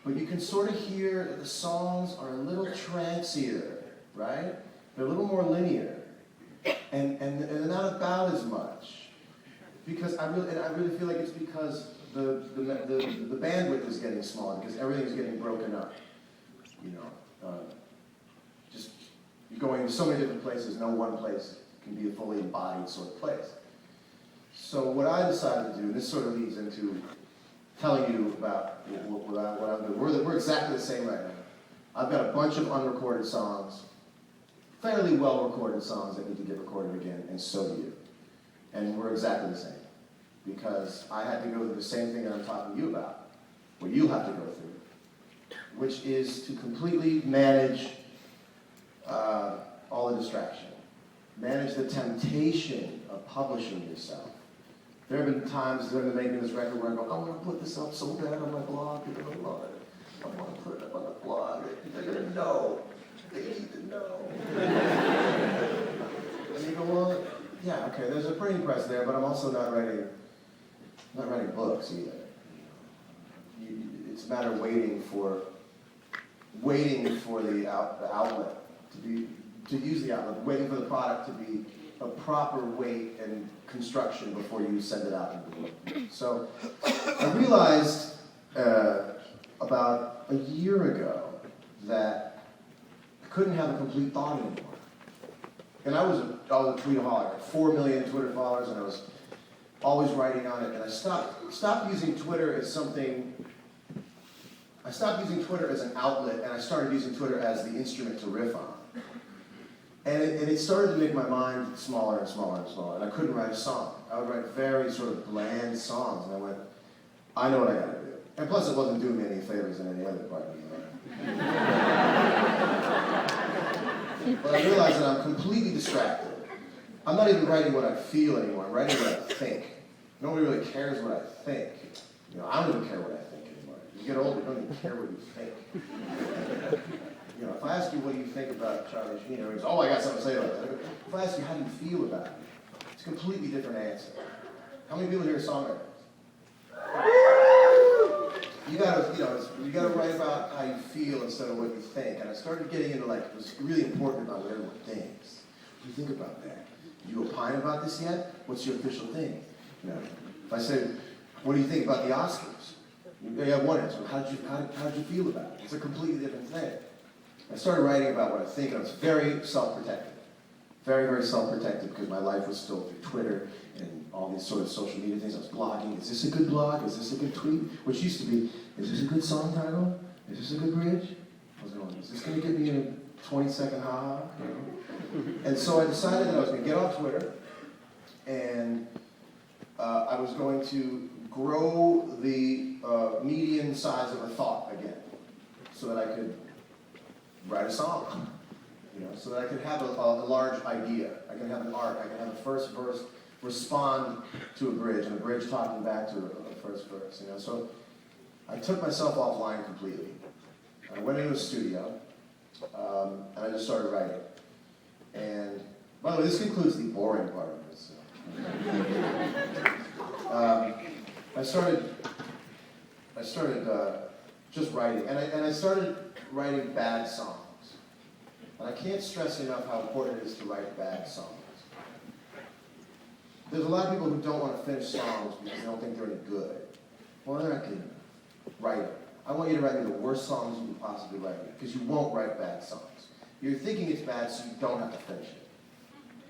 but you can sort of hear that the songs are a little trancier, right? They're a little more linear, and they're not about as much. Because I really feel like it's because the bandwidth is getting smaller, because everything's getting broken up. You know, just you're going to so many different places. No one place can be a fully embodied sort of place. So what I decided to do, and this sort of leads into telling you about what I'm doing. We're exactly the same right now. I've got a bunch of unrecorded songs, fairly well-recorded songs that need to get recorded again, and so do you. And we're exactly the same. Because I had to go through the same thing that I'm talking to you about, what you'll have to go through, which is to completely manage all the distraction. Manage the temptation of publishing yourself. There have been times during the making of this record where I go, I want to put this up so bad on my blog. I want to put it up on the blog. They're going to know. They need to know. And you go, well, yeah, okay, there's a printing press there, but I'm also not writing books either. It's a matter of waiting for the outlet to use the outlet, waiting for the product to be a proper weight and construction before you send it out into the world. So I realized about a year ago that I couldn't have a complete thought anymore. And I was a tweetaholic. I had 4 million Twitter followers, and I was always writing on it. And I stopped using Twitter as something. I stopped using Twitter as an outlet, and I started using Twitter as the instrument to riff on. And it started to make my mind smaller and smaller and smaller, and I couldn't write a song. I would write very sort of bland songs, and I went, I know what I gotta do. And plus it wasn't doing me any favors in any other part of the life. But I realized that I'm completely distracted. I'm not even writing what I feel anymore, I'm writing what I think. Nobody really cares what I think. You know, I don't even care what I think anymore. You get older, you don't even care what you think. You know, if I ask you what do you think about Charlie Sheen, or oh, I got something to say about that. If I ask you how do you feel about it, it's a completely different answer. How many people here are songwriters? You gotta write about how you feel instead of what you think. And I started getting into like, it was really important about what everyone thinks. What do you think about that? You opine about this yet? What's your official thing? You know, if I said, what do you think about the Oscars? You have one answer. How did you feel about it? It's a completely different thing. I started writing about what I think, and I was very self-protective. Very, very self-protective, because my life was still through Twitter and all these sort of social media things. I was blogging. Is this a good blog? Is this a good tweet? Which used to be, is this a good song title? Is this a good bridge? I was going, is this going to get me a 20-second ha-ha? You know? And so I decided that I was going to get off Twitter, and I was going to grow the median size of a thought again, so that I could write a song, you know, so that I could have a large idea. I can have an arc. I can have a first verse respond to a bridge, and a bridge talking back to a first verse. You know, so I took myself offline completely. I went into a studio, and I just started writing. And by the way, this concludes the boring part of this. I started just writing, and I started writing bad songs. And I can't stress enough how important it is to write bad songs. There's a lot of people who don't want to finish songs because they don't think they're any good. Well, they're not good enough. Write it. I want you to write me the worst songs you can possibly write, because you won't write bad songs. You're thinking it's bad, so you don't have to finish it.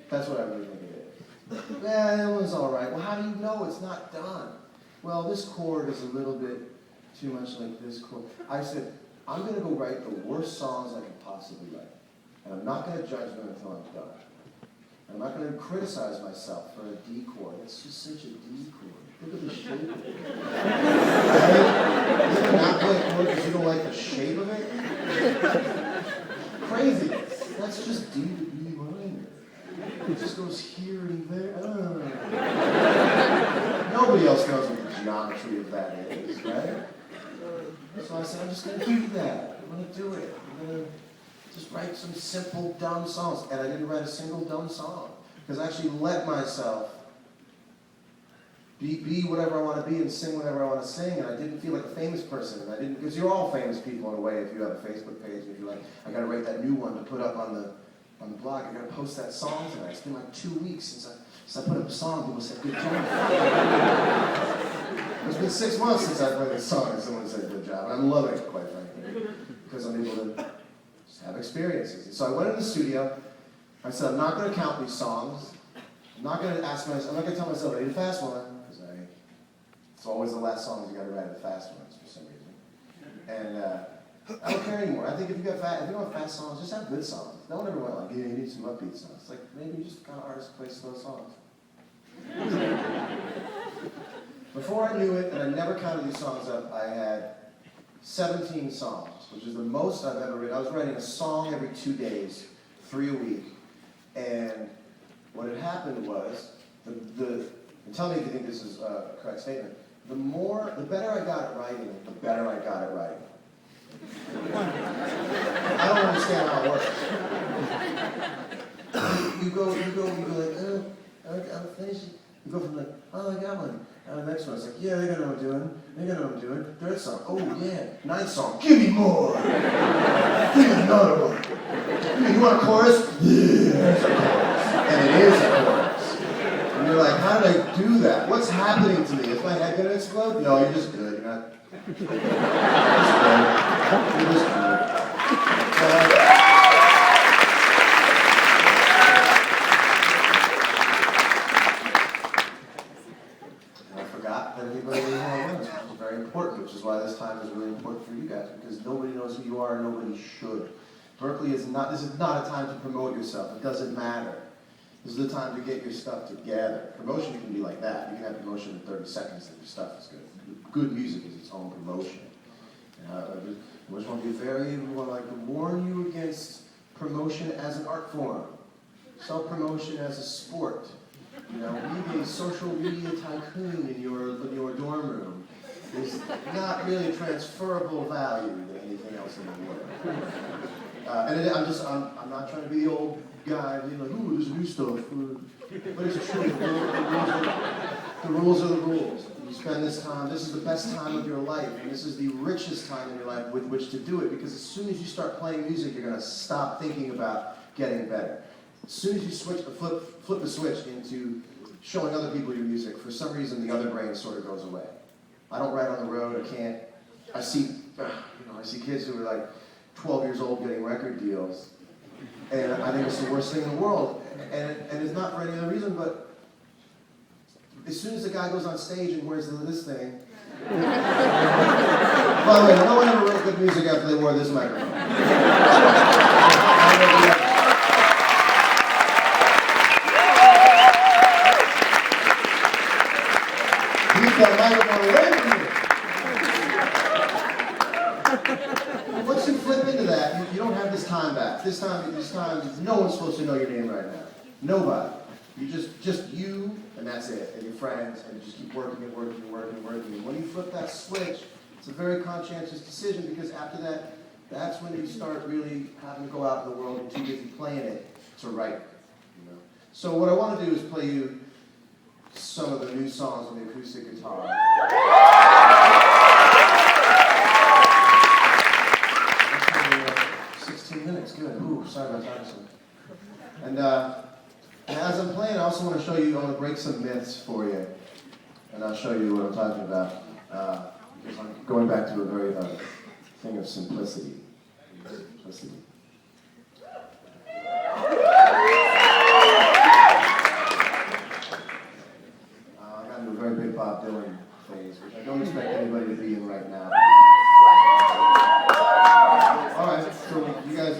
That's what I really think it is. That one's all right. Well, how do you know it's not done? Well, this chord is a little bit too much like this chord. I said, I'm going to go write the worst songs I can possibly write. And I'm not going to judge them until I'm done. I'm not going to criticize myself for a D chord. It's just such a D chord. Look at the shape of it. Right? You not play a chord because you don't like the shape of it? Craziness. That's just D to B minor. It just goes here and there. Nobody else knows what the geometry of that is, right? So I said, I'm just going to do that. I'm going to do it. I'm going to just write some simple, dumb songs. And I didn't write a single dumb song. Because I actually let myself be whatever I want to be and sing whatever I want to sing, and I didn't feel like a famous person, and I didn't, because you're all famous people in a way if you have a Facebook page, and if you're like, I got to write that new one to put up on the blog, I got to post that song tonight. It's been like 2 weeks since I put up a song, people said, good job. It's been 6 months since I played this song, and someone said, good job, and I'm loving it, quite frankly, because I'm able to just have experiences. And so I went in the studio, I said, I'm not going to count these songs, I'm not going to tell myself I need a fast one, because it's always the last songs you got to write the fast ones for some reason. And I don't care anymore. I think if you don't have fast songs, just have good songs. No one ever went like, yeah, you need some upbeat songs. It's like, maybe just kind of artists play slow songs. Before I knew it, and I never counted these songs up, I had 17 songs, which is the most I've ever written. I was writing a song every 2 days, 3 a week. And what had happened was, and tell me if you think this is a correct statement, the better I got at writing, the better I got at writing. I don't understand how it works. You go like, oh, I'm finishing. You go from like, oh, I got one. And the next one, it's like, yeah, they gotta know what I'm doing. They gotta know what I'm doing. Third song, oh yeah. Ninth song, give me more. Give me another one. You want a chorus? Yeah, it's a chorus. And it is a chorus. And you're like, how did I do that? What's happening to me? Is my head gonna explode? No, you're just good. You're not. You're just good. You're just good. Which is why this time is really important for you guys, because nobody knows who you are and nobody should. Berklee this is not a time to promote yourself. It doesn't matter. This is the time to get your stuff together. Promotion can be like that. You can have promotion in 30 seconds that your stuff is good. Good music is its own promotion. We just want to warn you against promotion as an art form. Self-promotion as a sport. Being a social media tycoon in your dorm room is not really transferable value to anything else in the world. I'm not trying to be the old guy being like, ooh, there's new stuff. But it's true. The rules are the rules. You spend this time, this is the best time of your life, and this is the richest time in your life with which to do it, because as soon as you start playing music, you're going to stop thinking about getting better. As soon as you flip the switch into showing other people your music, for some reason the other brain sort of goes away. I don't write on the road, I can't. I see kids who are like 12 years old getting record deals, and I think it's the worst thing in the world. And it's not for any other reason, but as soon as the guy goes on stage and wears this thing. By the way, no one ever wrote good music after they wore this microphone. That microphone away from you. Once you flip into that, you don't have this time back. This time, no one's supposed to know your name right now. Nobody. You just you, and that's it, and your friends, and you just keep working and working and working and working. And when you flip that switch, it's a very conscientious decision, because after that, that's when you start really having to go out in the world and too busy playing it to write. So what I want to do is play you some of the new songs on the acoustic guitar. 16 minutes, good. Ooh, sorry about that. And as I'm playing, I also want to show you, I want to break some myths for you. And I'll show you what I'm talking about. Because I'm going back to a very thing of simplicity. Simplicity. Bob Dylan phase, which I don't expect anybody to be in right now. All right, so you guys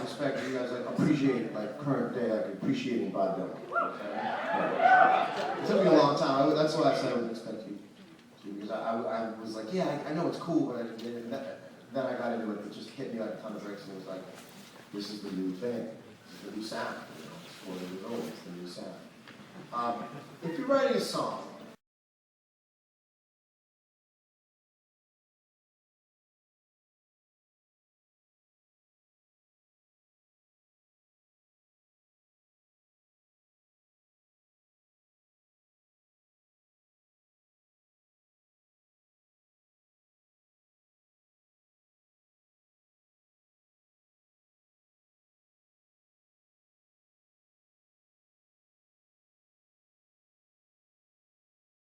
respect, you guys appreciate current day, appreciating Bob Dylan. Okay? It took me a long time. That's why I said I would expect you to, because I was like, yeah, I know it's cool, but then I got into it. It just hit me like a ton of bricks, and it was like, this is the new thing, this is the new sound. It's 40 years old. It's the new sound. If you're writing a song,